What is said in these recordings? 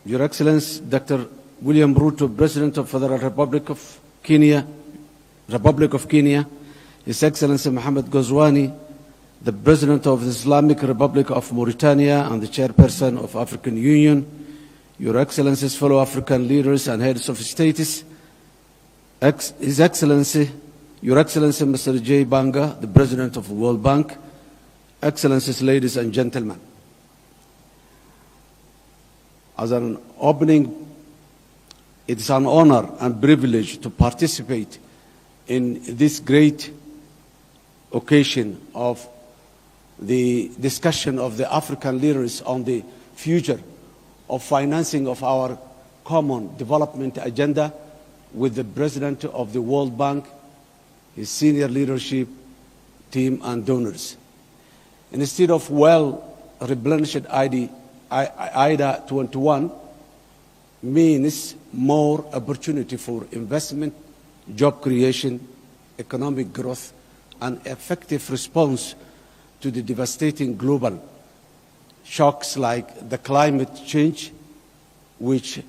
Your Excellency Dr. William Ruto, President of Federal Republic of Kenya, His Excellency Mohammed Ghazwani, the President of the Islamic Republic of Mauritania and the Chairperson of African Union, Your Excellencies, fellow African leaders and heads of states, His Excellency, Your Excellency Mr. J. Banga, the President of the World Bank, Excellencies, ladies and gentlemen. As an opening, it is an honor and privilege to participate in this great occasion of the discussion of the African leaders on the future of financing of our common development agenda with the President of the World Bank, his senior leadership team and donors. Instead of well-replenished IDA21 means more opportunity for investment, job creation, economic growth, and effective response to the devastating global shocks like the climate change, which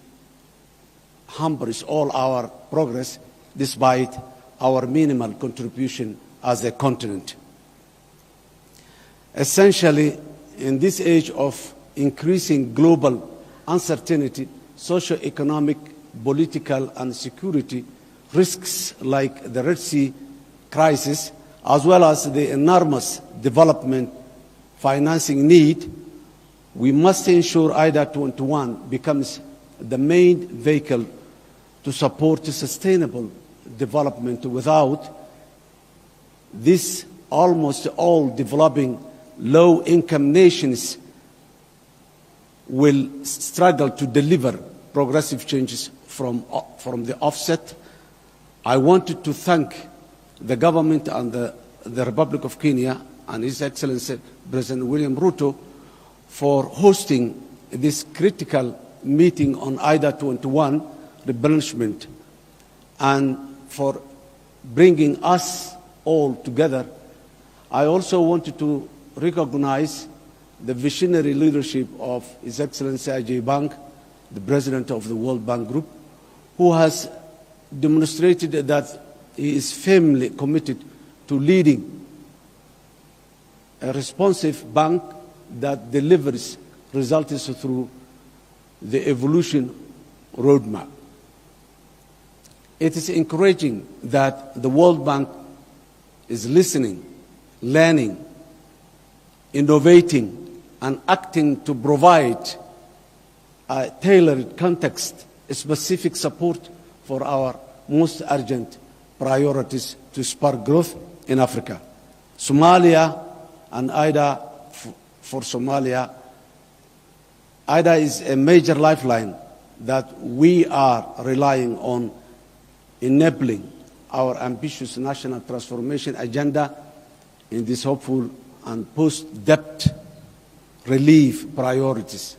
hampers all our progress despite our minimal contribution as a continent. Essentially, in this age of increasing global uncertainty, socio-economic, political, and security risks like the Red Sea crisis, as well as the enormous development financing need, we must ensure IDA21 becomes the main vehicle to support sustainable development. Without this, almost all developing low-income nations will struggle to deliver progressive changes from the offset. I wanted to thank the government and the Republic of Kenya and His Excellency President William Ruto for hosting this critical meeting on IDA21 replenishment and for bringing us all together. I also wanted to recognize the visionary leadership of His Excellency Ajay Bang, the President of the World Bank Group, who has demonstrated that he is firmly committed to leading a responsive bank that delivers results through the evolution roadmap. It is encouraging that the World Bank is listening, learning, innovating, and acting to provide a tailored context-specific support for our most urgent priorities to spark growth in Africa. Somalia and IDA for Somalia. IDA is a major lifeline that we are relying on enabling our ambitious national transformation agenda in these hopeful and post-debt relief priorities.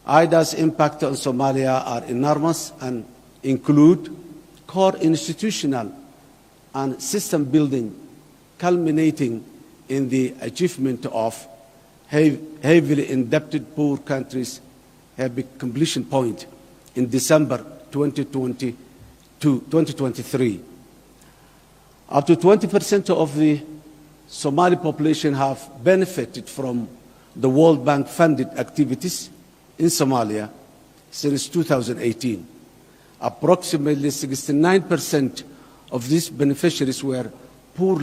IDA's impact on Somalia are enormous and include core institutional and system building, culminating in the achievement of heavily indebted poor countries have a completion point in December 2023. Up to 20% of the Somali population have benefited from the World Bank funded activities in Somalia since 2018. Approximately 69% of these beneficiaries were poor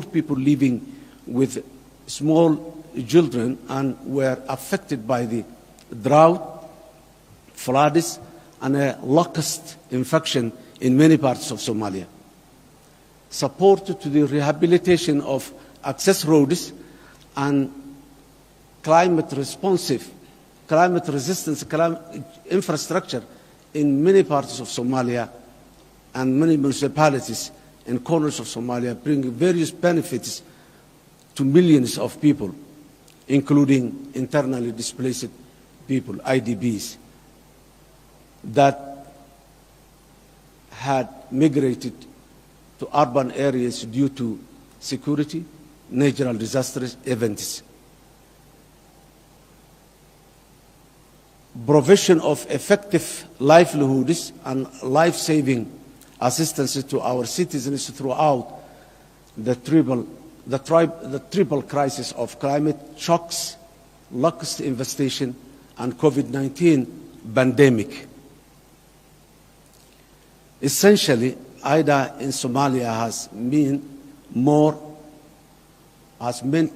people living with small children and were affected by the drought, floods, and a locust infection in many parts of Somalia. Support to the rehabilitation of access roads and climate resistant infrastructure in many parts of Somalia and many municipalities in corners of Somalia bring various benefits to millions of people, including internally displaced people, IDPs, that had migrated to urban areas due to security, natural disaster events. provision of effective livelihoods and life-saving assistance to our citizens throughout the triple crisis of climate shocks, locust infestation, and COVID-19 pandemic. Essentially, IDA in Somalia has meant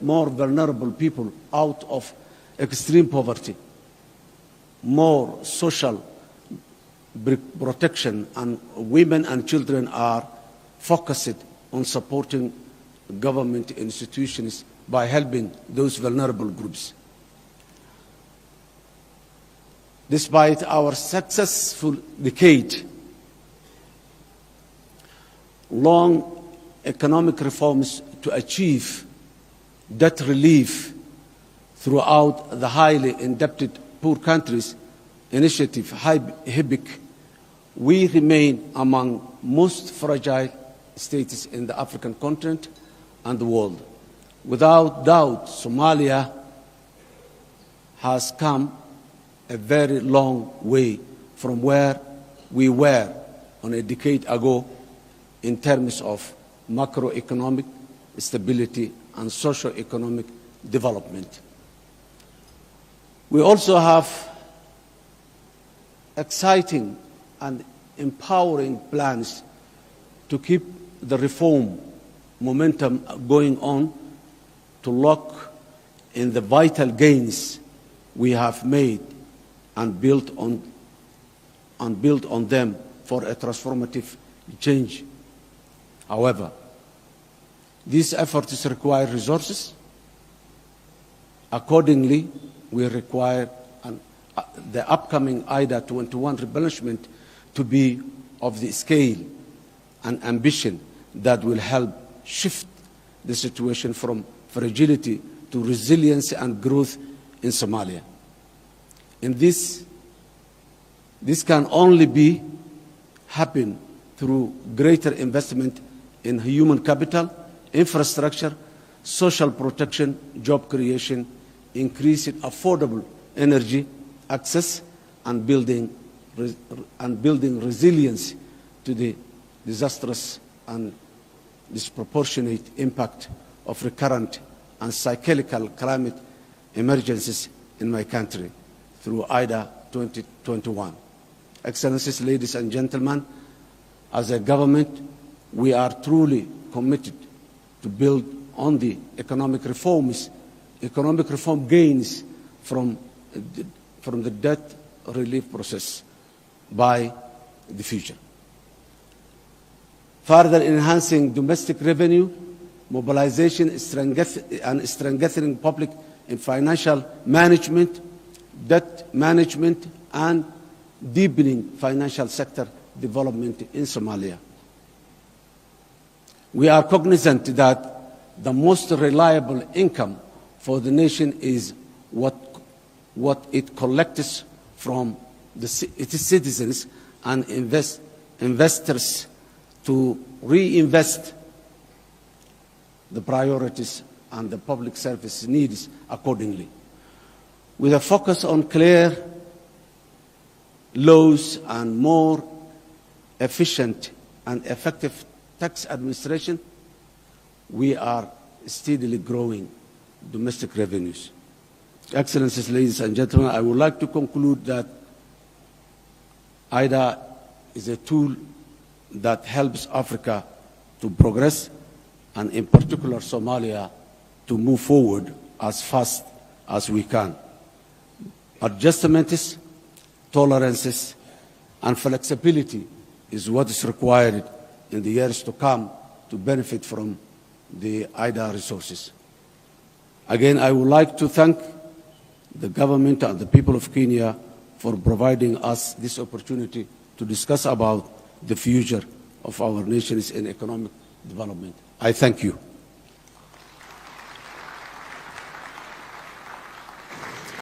more vulnerable people out of extreme poverty, more social protection, and women and children are focused on supporting government institutions by helping those vulnerable groups. Despite our successful decade, long economic reforms to achieve debt relief throughout the highly indebted poor countries initiative, HIBIC, we remain among most fragile states in the African continent and the world. Without doubt, Somalia has come a very long way from where we were a decade ago in terms of macroeconomic stability and socio-economic development. We also have exciting and empowering plans to keep the reform momentum going on, to lock in the vital gains we have made and build on them for a transformative change. However, these efforts require resources. Accordingly, we require the upcoming IDA21 replenishment to be of the scale and ambition that will help shift the situation from fragility to resilience and growth in Somalia. And this can only happen through greater investment in human capital, infrastructure, social protection, job creation, increasing affordable energy access, and building resilience to the disastrous and disproportionate impact of recurrent and cyclical climate emergencies in my country through IDA 2021. Excellencies, ladies and gentlemen, as a government, we are truly committed to build on the economic reform gains from the debt relief process by the future. Further enhancing domestic revenue, mobilization and strengthening public and financial management, debt management, and deepening financial sector development in Somalia. We are cognizant that the most reliable income for the nation is what it collects from its citizens and investors to reinvest the priorities and the public service needs accordingly. With a focus on clear laws and more efficient and effective tax administration, we are steadily growing domestic revenues. Excellencies, ladies and gentlemen, I would like to conclude that IDA is a tool that helps Africa to progress, and in particular Somalia to move forward as fast as we can. Adjustments, tolerances, and flexibility is what is required in the years to come to benefit from the IDA resources. Again, I would like to thank the government and the people of Kenya for providing us this opportunity to discuss about the future of our nations in economic development. I thank you.